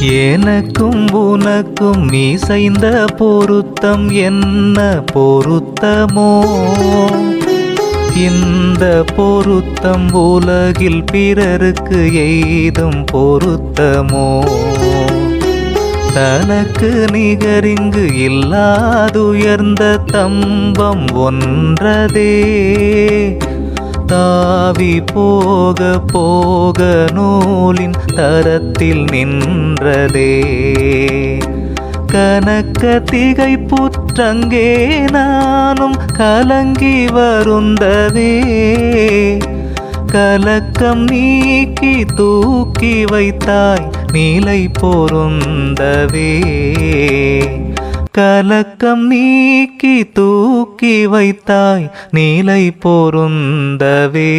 எனக்கும் உனக்கும் இசைந்த பொருத்தம் என்ன பொருத்தமோ? இந்த பொருத்தம் உலகில் பிறருக்கு எய்தும் பொருத்தமோ? தனக்கு நிகரிங்கு இல்லாதுயர்ந்த தம்பம் ஒன்றதே, தாவி போக போக நூலின் தரத்தில் நின்றதே. கனக்க திகைப்புற்றங்கே நானும் கலங்கி வருந்தவே, கலக்கம் நீக்கி தூக்கி வைத்தாய் நீலை பொருந்தவே. கலக்கம் நீக்கி தூக்கி வைத்தாய் நீலை பொருந்தவே.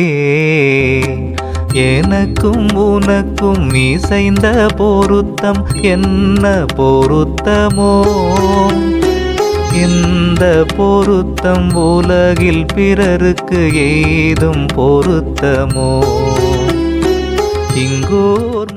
எனக்கும் உனக்கும் இசைந்த பொருத்தம் என்ன பொருத்தமோ? இந்த பொருத்தம் உலகில் பிறருக்கு எய்தும் பொருத்தமோ? இங்கோர்